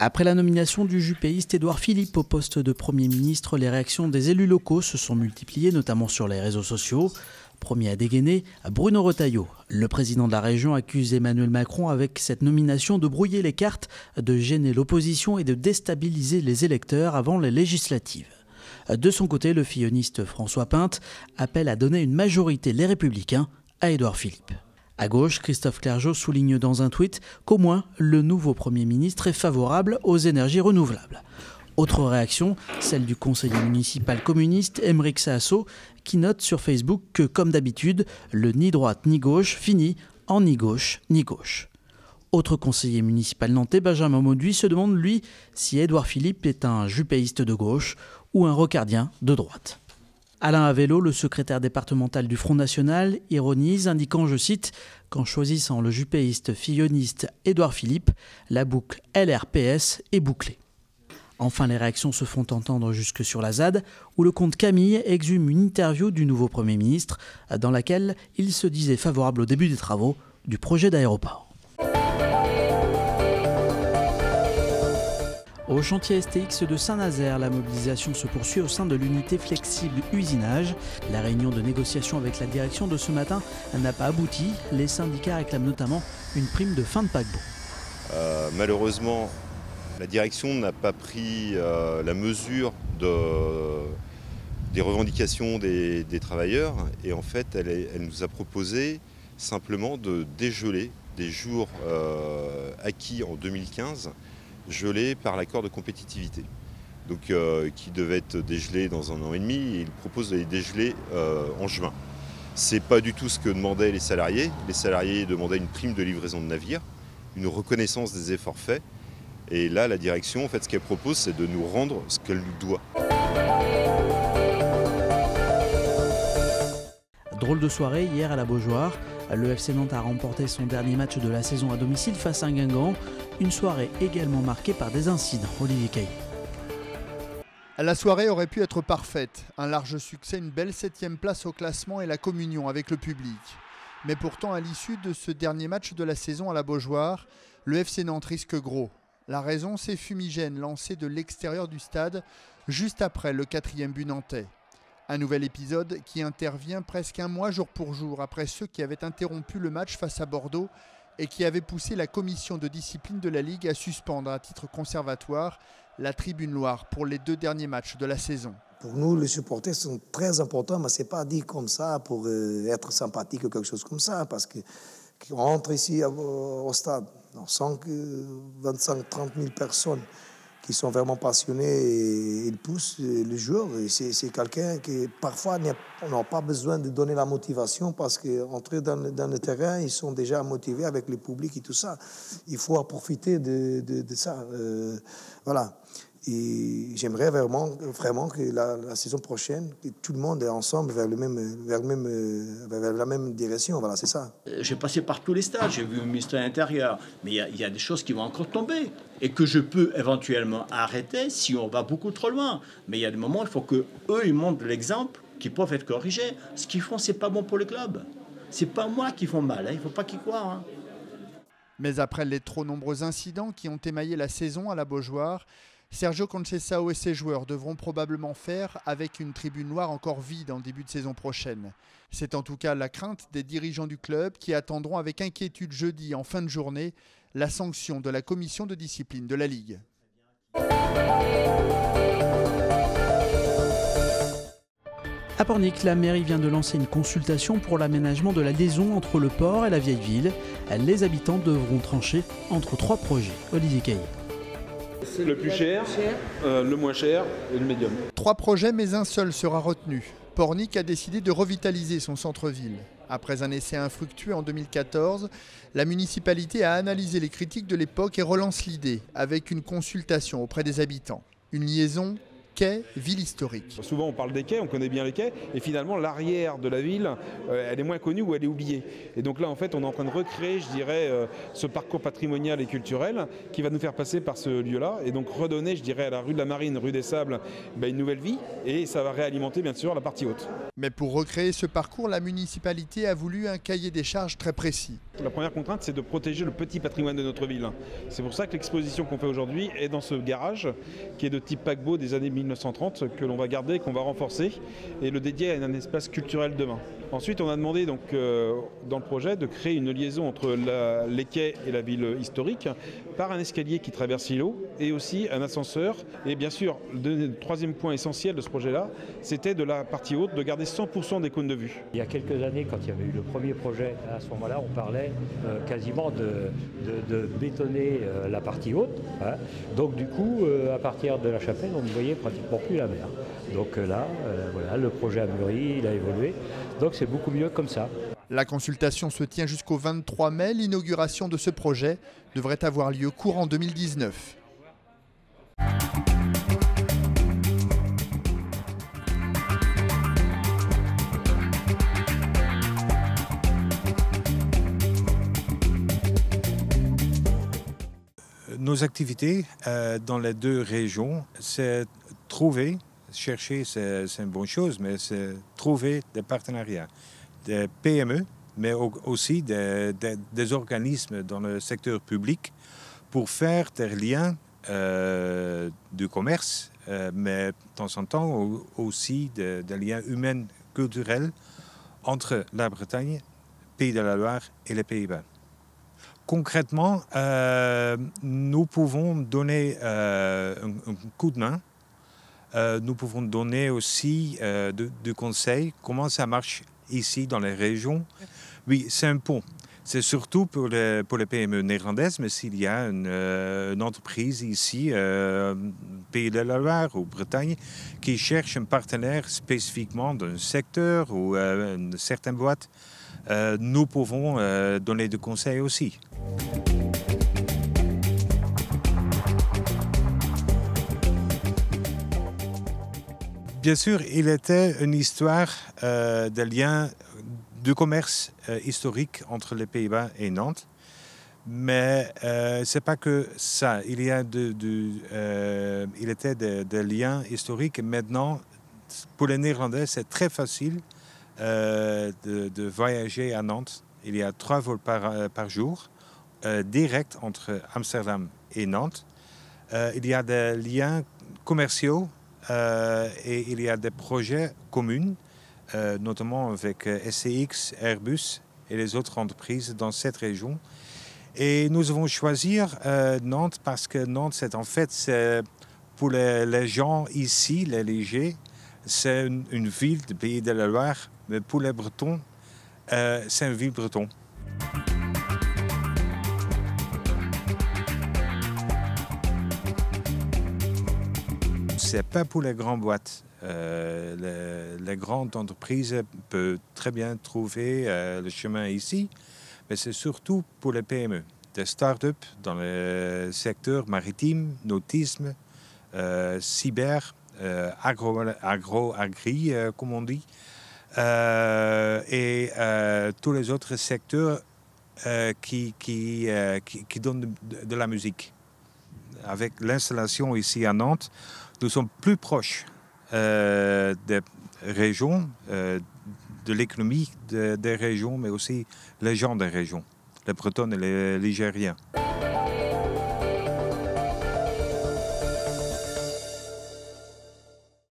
Après la nomination du jupéiste Édouard Philippe au poste de Premier ministre, les réactions des élus locaux se sont multipliées, notamment sur les réseaux sociaux. Premier à dégainer, Bruno Retailleau. Le président de la région accuse Emmanuel Macron avec cette nomination de brouiller les cartes, de gêner l'opposition et de déstabiliser les électeurs avant les législatives. De son côté, le filloniste François Pinte appelle à donner une majorité Les Républicains à Édouard Philippe. À gauche, Christophe Clergeau souligne dans un tweet qu'au moins le nouveau Premier ministre est favorable aux énergies renouvelables. Autre réaction, celle du conseiller municipal communiste Aymeric Saasso, qui note sur Facebook que, comme d'habitude, le ni droite ni gauche finit en ni gauche ni gauche. Autre conseiller municipal nantais, Benjamin Mauduit, se demande, lui, si Édouard Philippe est un jupéiste de gauche ou un rocardien de droite. Alain Avello, le secrétaire départemental du Front National, ironise, indiquant, je cite, « qu'en choisissant le jupéiste filloniste Édouard Philippe, la boucle LRPS est bouclée ». Enfin, les réactions se font entendre jusque sur la ZAD, où le compte Camille exhume une interview du nouveau Premier ministre, dans laquelle il se disait favorable au début des travaux du projet d'aéroport. Au chantier STX de Saint-Nazaire, la mobilisation se poursuit au sein de l'unité flexible usinage. La réunion de négociation avec la direction de ce matin n'a pas abouti. Les syndicats réclament notamment une prime de fin de paquebot. Malheureusement, la direction n'a pas pris la mesure des revendications des travailleurs et en fait elle nous a proposé simplement de dégeler des jours acquis en 2015, gelés par l'accord de compétitivité. Donc qui devait être dégelé dans 1 an et demi, et il propose de les dégeler en juin. Ce n'est pas du tout ce que demandaient les salariés. Les salariés demandaient une prime de livraison de navires, une reconnaissance des efforts faits. Et là, la direction, en fait, ce qu'elle propose, c'est de nous rendre ce qu'elle nous doit. Drôle de soirée hier à la Beaujoire. Le FC Nantes a remporté son dernier match de la saison à domicile face à Guingamp. Une soirée également marquée par des incidents. Olivier Caillé. La soirée aurait pu être parfaite. Un large succès, une belle 7e place au classement et la communion avec le public. Mais pourtant, à l'issue de ce dernier match de la saison à la Beaujoire, le FC Nantes risque gros. La raison, c'est fumigène lancé de l'extérieur du stade juste après le 4e but nantais. Un nouvel épisode qui intervient presque un mois jour pour jour après ceux qui avaient interrompu le match face à Bordeaux et qui avaient poussé la commission de discipline de la Ligue à suspendre à titre conservatoire la Tribune Loire pour les 2 derniers matchs de la saison. Pour nous, les supporters sont très importants, mais ce n'est pas dit comme ça pour être sympathique ou quelque chose comme ça, parce qu'on rentre ici au stade, on sent que 25-30 000 personnes qui sont vraiment passionnés et ils poussent les joueurs. Et c'est quelqu'un qui, parfois, on n'a pas besoin de donner la motivation parce qu'entrer dans le terrain, ils sont déjà motivés avec le public et tout ça. Il faut en profiter de ça. Voilà. Et j'aimerais vraiment que la saison prochaine, que tout le monde est ensemble vers la même direction. Voilà, c'est ça. J'ai passé par tous les stades, j'ai vu le ministère de l'Intérieur, mais il y a des choses qui vont encore tomber et que je peux éventuellement arrêter si on va beaucoup trop loin. Mais il y a des moments où il faut qu'eux, ils montrent l'exemple, qui peuvent être corrigés. Ce qu'ils font, c'est pas bon pour le club. C'est pas moi qui font mal, il ne faut pas qu'ils croient. Hein. Mais après les trop nombreux incidents qui ont émaillé la saison à la Beaujoire, Sergio Conceição et ses joueurs devront probablement faire avec une tribune noire encore vide en début de saison prochaine. C'est en tout cas la crainte des dirigeants du club qui attendront avec inquiétude jeudi en fin de journée la sanction de la commission de discipline de la Ligue. À Pornic, la mairie vient de lancer une consultation pour l'aménagement de la liaison entre le port et la vieille ville. Les habitants devront trancher entre 3 projets. Olivier Caillé. Le plus cher, le moins cher et le médium. 3 projets, mais un seul sera retenu. Pornic a décidé de revitaliser son centre-ville. Après un essai infructueux en 2014, la municipalité a analysé les critiques de l'époque et relance l'idée avec une consultation auprès des habitants. Une liaison quai, ville historique. Souvent on parle des quais, on connaît bien les quais, et finalement l'arrière de la ville, elle est moins connue ou elle est oubliée. Et donc là en fait on est en train de recréer, je dirais, ce parcours patrimonial et culturel qui va nous faire passer par ce lieu-là, et donc redonner, je dirais, à la rue de la Marine, rue des Sables, une nouvelle vie, et ça va réalimenter bien sûr la partie haute. Mais pour recréer ce parcours, la municipalité a voulu un cahier des charges très précis. La première contrainte, c'est de protéger le petit patrimoine de notre ville. C'est pour ça que l'exposition qu'on fait aujourd'hui est dans ce garage, qui est de type paquebot des années 1930, que l'on va garder, qu'on va renforcer, et le dédier à un espace culturel demain. Ensuite, on a demandé donc, dans le projet de créer une liaison entre les quais et la ville historique par un escalier qui traverse l'îlot et aussi un ascenseur. Et bien sûr, le troisième point essentiel de ce projet-là, c'était de la partie haute de garder 100% des cônes de vue. Il y a quelques années, quand il y avait eu le premier projet, à ce moment-là, on parlait quasiment de bétonner la partie haute. Hein. Donc du coup, à partir de la chapelle, on ne voyait pratiquement plus la mer. Donc là, voilà, le projet a mûri, il a évolué. Donc c'est beaucoup mieux comme ça. La consultation se tient jusqu'au 23 mai. L'inauguration de ce projet devrait avoir lieu courant 2019. Nos activités dans les deux régions, c'est trouver, chercher c'est une bonne chose, mais c'est trouver des partenariats, des PME, mais aussi des organismes dans le secteur public pour faire des liens du commerce, mais de temps en temps aussi des liens humains, culturels entre la Bretagne, Pays de la Loire et les Pays-Bas. Concrètement, nous pouvons donner un coup de main. Nous pouvons donner aussi du conseil, comment ça marche ici dans les régions. Oui, c'est un pont. C'est surtout pour les PME néerlandaises, mais s'il y a une entreprise ici, Pays de la Loire ou Bretagne, qui cherche un partenaire spécifiquement d'un secteur ou une certaine boîte, nous pouvons donner des conseils aussi. Bien sûr, il était une histoire de lien de commerce historique entre les Pays-Bas et Nantes. Mais ce n'est pas que ça. Il était des liens historiques. Et maintenant, pour les Néerlandais, c'est très facile de voyager à Nantes. Il y a 3 vols par jour, direct entre Amsterdam et Nantes. Il y a des liens commerciaux et il y a des projets communs, notamment avec SCX, Airbus et les autres entreprises dans cette région. Et nous avons choisi Nantes parce que Nantes, c'est pour les gens ici, les légers, c'est une ville du Pays de la Loire, mais pour les Bretons, c'est une ville bretonne. Ce n'est pas pour les grandes boîtes. Les grandes entreprises peuvent très bien trouver le chemin ici, mais c'est surtout pour les PME. Des start-up dans le secteur maritime, nautisme, cyber, agri, comme on dit, et tous les autres secteurs qui donnent de la musique. Avec l'installation ici à Nantes, nous sommes plus proches des régions, de l'économie des régions, mais aussi les gens des régions, les Bretons et les Ligériens.